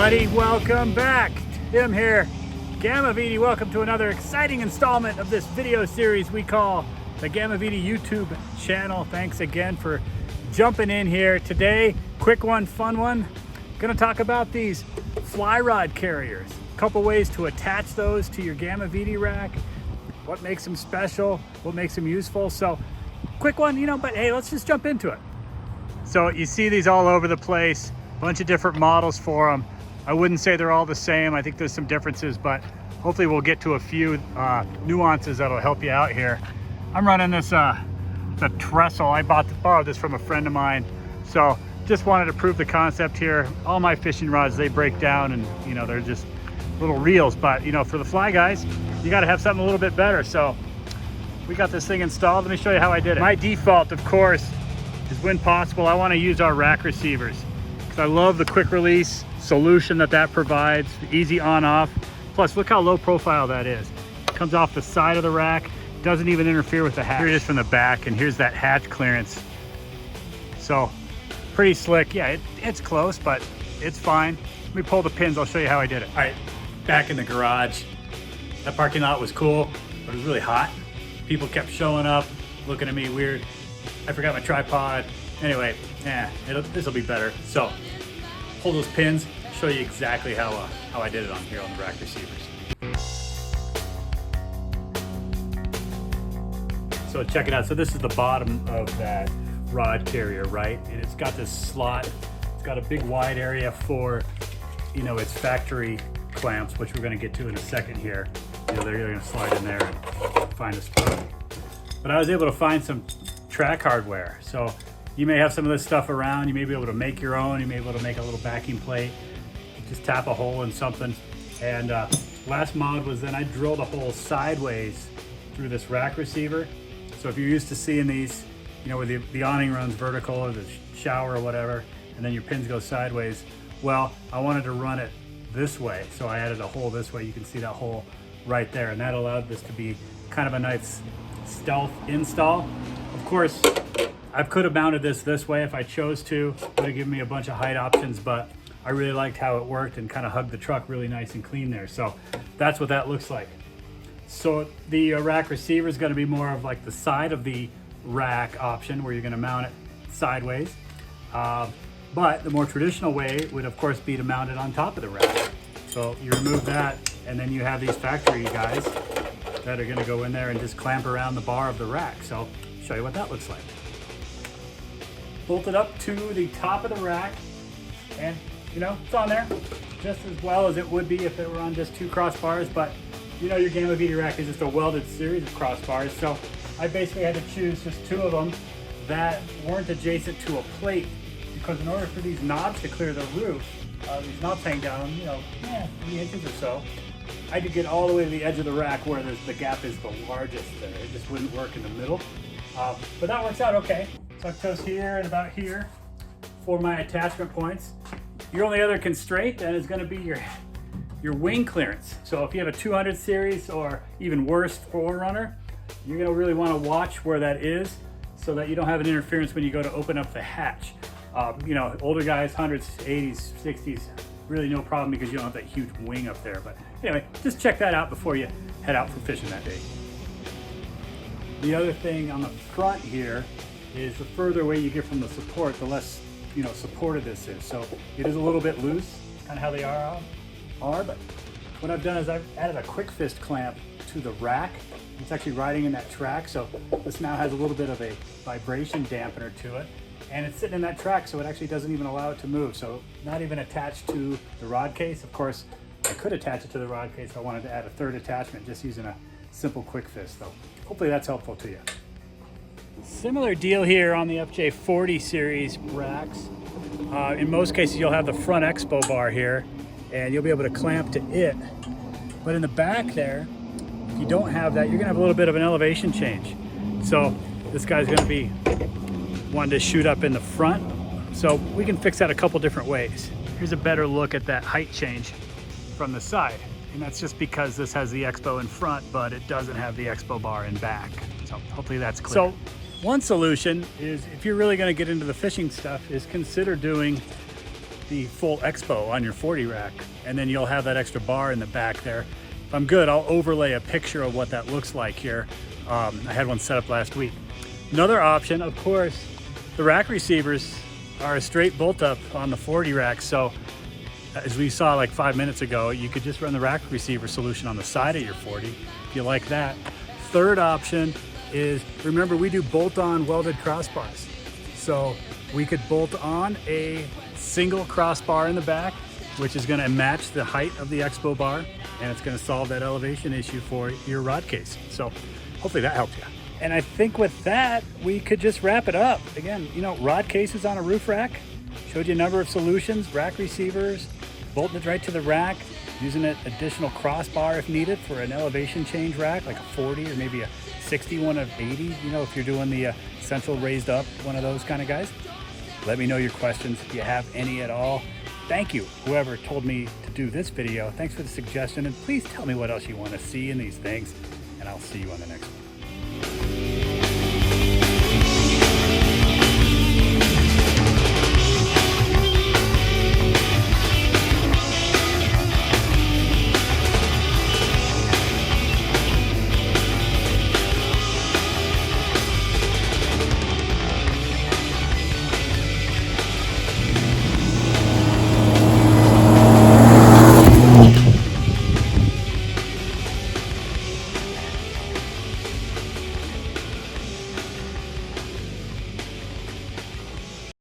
everybody, welcome back. Tim here, Gamiviti. Welcome to another exciting installment of this video series we call the Gamiviti YouTube channel. Thanks again for jumping in here. Today, quick one, fun one. Gonna talk about these fly rod carriers. A couple ways to attach those to your Gamiviti rack. What makes them special, what makes them useful. So, quick one, but hey, let's just jump into it. So you see these all over the place. Bunch of different models for them. I wouldn't say they're all the same. I think there's some differences, but hopefully we'll get to a few nuances that'll help you out here. I'm running this the trestle. I borrowed this from a friend of mine. So just wanted to prove the concept here. All my fishing rods, they break down and they're just little reels, but for the fly guys, you got to have something a little bit better. So we got this thing installed. Let me show you how I did it. My default, of course, is when possible, I want to use our rack receivers. I love the quick release solution that provides, the easy on off. Plus look how low profile that is. It comes off the side of the rack, doesn't even interfere with the hatch. Here it is from the back, and here's that hatch clearance. So pretty slick. Yeah, it's close, but it's fine. Let me pull the pins, I'll show you how I did it. All right, back in the garage. That parking lot was cool, but it was really hot. People kept showing up, looking at me weird. I forgot my tripod. Anyway, this will be better. So pull those pins, show you exactly how I did it on here on the rack receivers. So check it out. So this is the bottom of that rod carrier, right? And it's got this slot. It's got a big wide area for, its factory clamps, which we're going to get to in a second here. They're going to slide in there and find a spot. But I was able to find some track hardware. So you may have some of this stuff around. You may be able to make your own. You may be able to make a little backing plate. Just tap a hole in something. And last mod was then I drilled a hole sideways through this rack receiver. So if you're used to seeing these, where the awning runs vertical or the shower or whatever, and then your pins go sideways, well, I wanted to run it this way. So I added a hole this way. You can see that hole right there. And that allowed this to be kind of a nice stealth install. Of course, I could have mounted this way if I chose to. It would have given me a bunch of height options, but I really liked how it worked and kind of hugged the truck really nice and clean there. So that's what that looks like. So the rack receiver is going to be more of like the side of the rack option where you're going to mount it sideways. But the more traditional way would of course be to mount it on top of the rack. So you remove that and then you have these factory guys that are going to go in there and just clamp around the bar of the rack. So I'll show you what that looks like. Bolted up to the top of the rack, and it's on there just as well as it would be if it were on just two crossbars, but your Gamiviti rack is just a welded series of crossbars, so I basically had to choose just two of them that weren't adjacent to a plate, because in order for these knobs to clear the roof, these knobs hang down 3 inches or so, I had to get all the way to the edge of the rack where the gap is the largest there. It just wouldn't work in the middle, but that works out okay. So I chose here and about here for my attachment points. Your only other constraint then is going to be your wing clearance. So if you have a 200 series or even worse 4Runner, you're going to really want to watch where that is so that you don't have an interference when you go to open up the hatch. Older guys, 100s, 80s, 60s, really no problem because you don't have that huge wing up there. But anyway, just check that out before you head out for fishing that day. The other thing on the front here is the further away you get from the support, the less supported this is. So it is a little bit loose, kind of how they are, but what I've done is I've added a quick fist clamp to the rack. It's actually riding in that track, so this now has a little bit of a vibration dampener to it, and it's sitting in that track, so it actually doesn't even allow it to move. So not even attached to the rod case. Of course, I could attach it to the rod case if I wanted to add a third attachment just using a simple quick fist, though. Hopefully that's helpful to you. Similar deal here on the FJ40 series racks. In most cases, you'll have the front expo bar here, and you'll be able to clamp to it. But in the back there, if you don't have that, you're gonna have a little bit of an elevation change. So this guy's gonna be wanting to shoot up in the front. So we can fix that a couple different ways. Here's a better look at that height change from the side. And that's just because this has the expo in front, but it doesn't have the expo bar in back. So hopefully that's clear. So one solution is, if you're really going to get into the fishing stuff, is consider doing the full Expo on your 40 rack, and then you'll have that extra bar in the back there. If I'm good, I'll overlay a picture of what that looks like here. I had one set up last week. Another option, of course, the rack receivers are a straight bolt up on the 40 rack. So as we saw like 5 minutes ago, you could just run the rack receiver solution on the side of your 40 if you like that. Third option is, remember, we do bolt-on welded crossbars. So we could bolt on a single crossbar in the back, which is going to match the height of the Expo bar, and it's going to solve that elevation issue for your rod case. So hopefully that helps you. And I think with that, we could just wrap it up. Again, you know, rod cases on a roof rack. Showed you a number of solutions, rack receivers, bolting it right to the rack, using an additional crossbar if needed for an elevation change rack, like a 40 or maybe a 60 one of 80, you know, if you're doing the central raised up, one of those kind of guys. Let me know your questions if you have any at all. Thank you, whoever told me to do this video. Thanks for the suggestion, and please tell me what else you want to see in these things, and I'll see you on the next one.